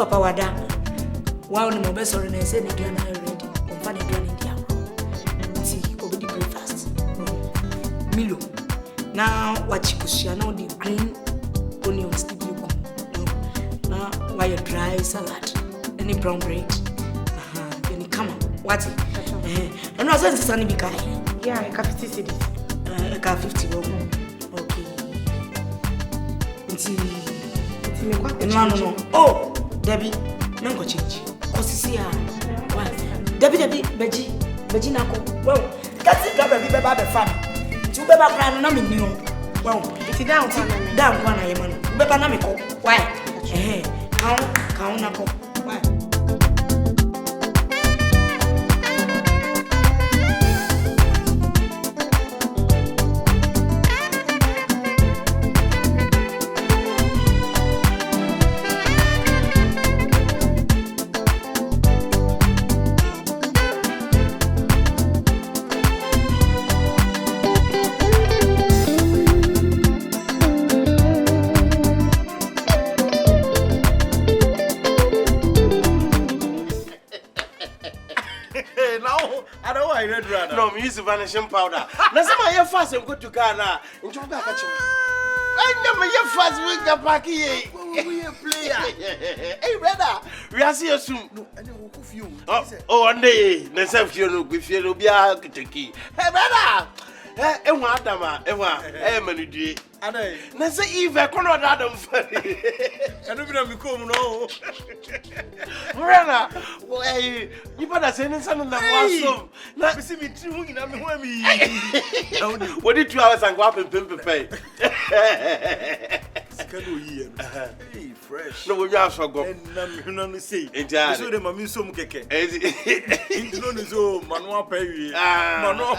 papa wada. Wow, no more best or in a say, you are ready. Funny doing in the tea, over the breakfast. Milo. Now, what you push, you know the green onions to you. Now, why you dry salad? Any brown bread? Then come on, what's it? And I was sunny be kind. Yeah, I got 50 cities. I got 50. Okay. No. Oh, Debbie, no change. Cause Debbie, Beji Nako. Well, that's it, Baby, Baba family. Two Baba Clan, no, me. Well, it's down one I am. Baba Namiko. Why? Count Nako. Why? No, me use vanishing powder. Now some of your fast and go to Ghana. Enjoy back at you. I never your fast with the party. We a player. Hey, brother, we are see you soon. No, I don't walk with you. Oh, one day, next time you know, if you be a Kentucky. Hey, brother. Hey, what am I? Hey, Manu. Na say Eve kono da dam fari. Eno bi na mi kom no. Rena, well, you better say nsa na wasom. Na bi si mi tri hu nyina me ho ami. What did 2 hours and go up and pay? Skado yi em. Hey, fresh. No, we just go. Na me no no say. So dem ma mi so mu keke. Intro no so manual pay wi. Manual.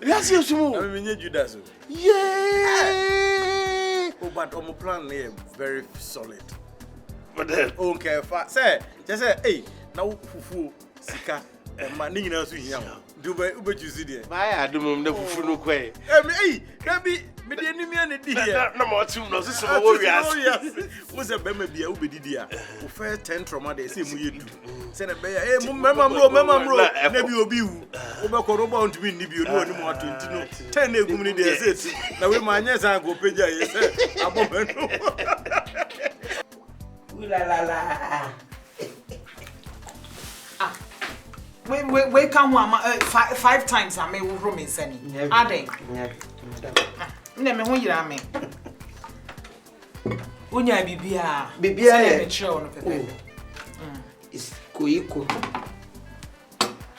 Yes, you small. I mean, Judas. Yeah. Oh, but our plan is very solid. But then, okay, say, just say, hey, now fufu, sika, man, you know, so here. Do you see there? I do the fufu no way. Hey, can be the enemy and the dear. No more two, no, this is a warrior. Was a baby, be a ubidia. Who fair 10 trauma, they say, we do. Send a bear, hey, Mamma, maybe you'll be over to win if you know any more 10 women days. Now, when my yes, I go pay you. We come 5 times. I may room in Sunny. Are they? Never who you are me. Unya Bibia, is Kuiko.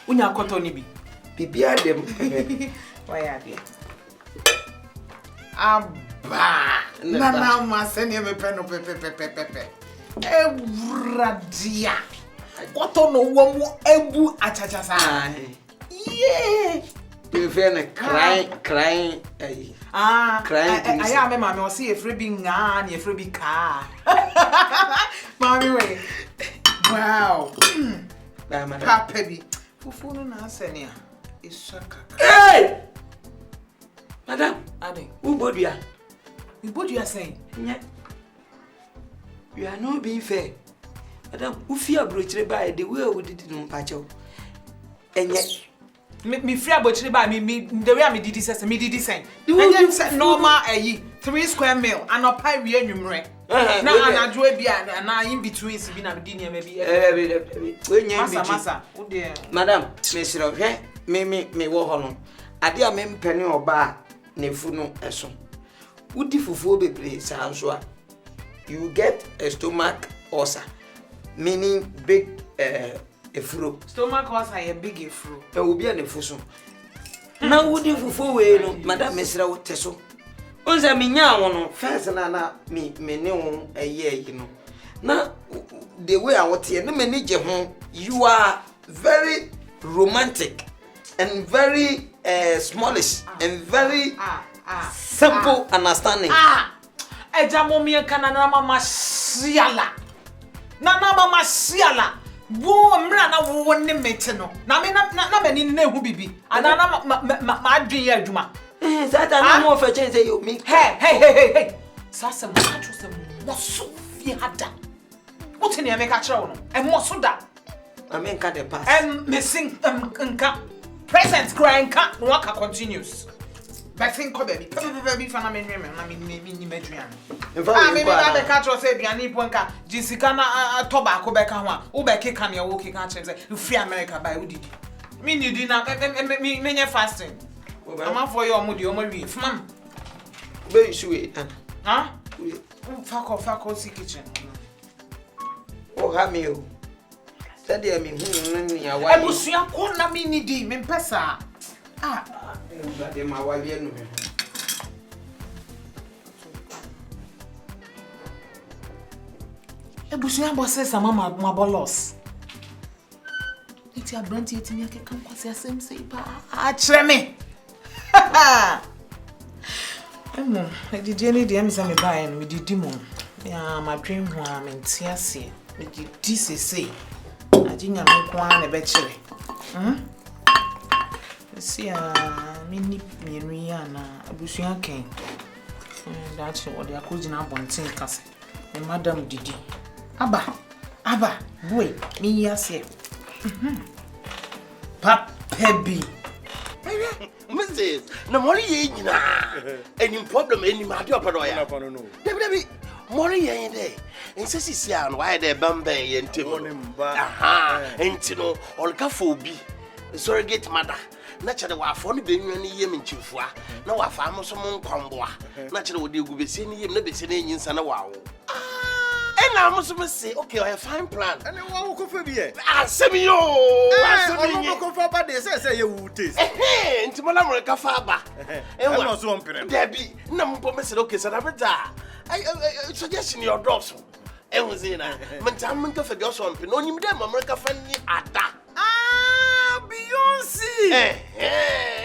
Unya Cotonibi. Bibia them. Why are they? Mamma, send him a pen of pepe. Radia. What on no one more ebu achachasa? Yeah. You feel crying. Crying. I am a mamma, see a freebie yarn, a freebie car. Mommy, way. Wow. Pappy. Fufu na senia. Isaka. Hey! Madam, Ade. Who bought you? What you are saying? You are not being fair. Madam, who fear brochure by the way we did it on Pacho? And yet, me fear brochure by me, the way I did this, me did this saying. You said normal 3 square meal and a pie reanimate. Now, and I do it and I in between Sabina dinner maybe. Massa, oh dear. Madam, Miss Roger, me walk on. I dear mem penny or bar, nefuno eson. Would the fufu be place, you get a stomach ulcer, meaning big efro. Stomach ulcer, a big efro. There will be an efuso. Now, would you fufu way, Madam Miss Teso? Onza minya wono first na me ne a year, you know. Now, the way I want here, no manage home, you are very romantic and very smallish and very simple understanding. Ejamomi kanana mama siala. Nana mama siala. Wo mra na wo ne mete no. Na me na mani ne hu bibi. Ana na ma adwen ya adwuma. That I no more for change you me. Hey. Sasa mwacho se mwaso fi hada. What in make a show? And Mosuda. I mean, cut the pass. And missing present crying cat work continues. But think of baby, baby, fan, I mean, Medrian. I mean, the cat was a piano ponka, Jessica tobacco back on Ubeki can you walking at free America by Udi. Mean you did not mean you're fasting. I'm up for your moody or my reef, ma'am. Very sweet, huh? Fuck off, kitchen. Oh, have you? Study, I mean, I was your corner mini dim in Pesa. Ah, my wife. Ebusuya bosses sama ma bolos. Iti abranti eti mi akeka kwase asem sei pa. A kire me. Emo, edidi eni de amisa me bae no me didi mo. Ya ma dream ho a me ntiase. Me didi sesei. Ajinya no kwa na be kire. See mini ya na abusuya ken. That's what they are calling abontin kase. And Madam Didi. Abba, boy, me yase. Papebi. Mrs. No more ye any problem any matter of no. Debbie, more ye day. And says he's young, why they Bombay and Timon. Aha, and Tino, or Cafobi. Surrogate mother. Naturally, wa phone be any yem in Chifua. No, I found some combo. Naturally, you will be seeing him, never seeing in Sanawa. And I must say, okay, I have a fine plan. And then what will be here? Ah, Semio! I go for bad days, say you would taste. Eh, into Malamaka Faba. And what was one pen? Debbie, no more message, okay, so I suggestion your drops. And was in a Mantamanka for your son, Pinoni, America Fanny at that. Beyonce!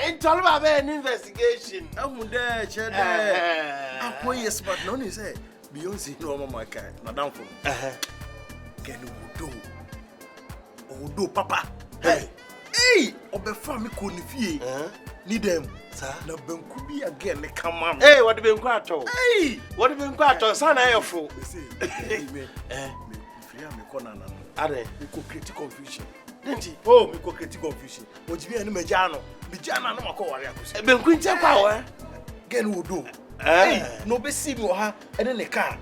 And tell about an investigation. I would dare, Chad. I yes, but none is it. Beyonce, no, my kind, Madame. Can you do, Papa? Hey, or before me couldn't fee. Need them, sir. No, Ben could be again, they come on. Hey, what have been quite all? Hey, what have been quite all? Son, I have fool. Are they? You could create confusion. Oh, me create confusion. What you mean, Majano? Bijana, no, I Ben Quinta power. Again, would do. No, be see me, and then the car.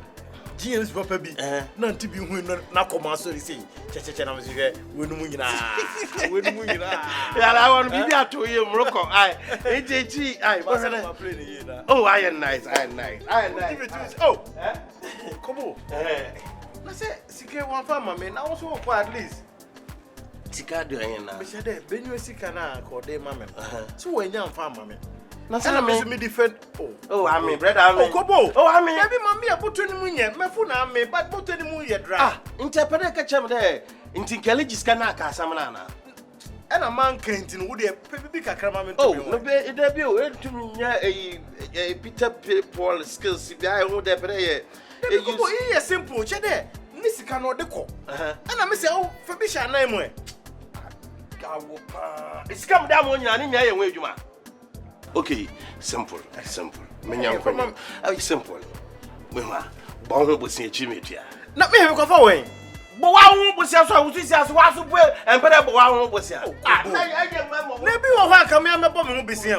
James Papabi, none to be when not come so say, Chachana was here, when Muna. I want to be there to you, Morocco. I wasn't playing. Oh, I am nice. Oh, come on. I said, Sika one farmer, man, I was so quiet at least. Sika doing now. I said, Ben, you Sika now, called them, mamma. So when young farmer, man. Nasana me defend. Oh, I mean, bread. Oh, Kobo. Oh, I mean, every mammy, I put 20 million. My phone, I mean, but put 20 million dry. Ah, interpret catch him there. In Tinkellis Kanaka, Samana. And a man can't in wood, a big account. Oh, no, it debut to me a Peter Paul skills. If I would have a simple cheddar. Miss cannot deco. And I miss oh, Fabisha name. It's come down on your name, where you are. Okay, simple. Many from simple. Mama, Bow was near Jimmy. Not me, go forward. But why was your son? Was and better, but I was here. Maybe you'll come here, my bomb will be seen.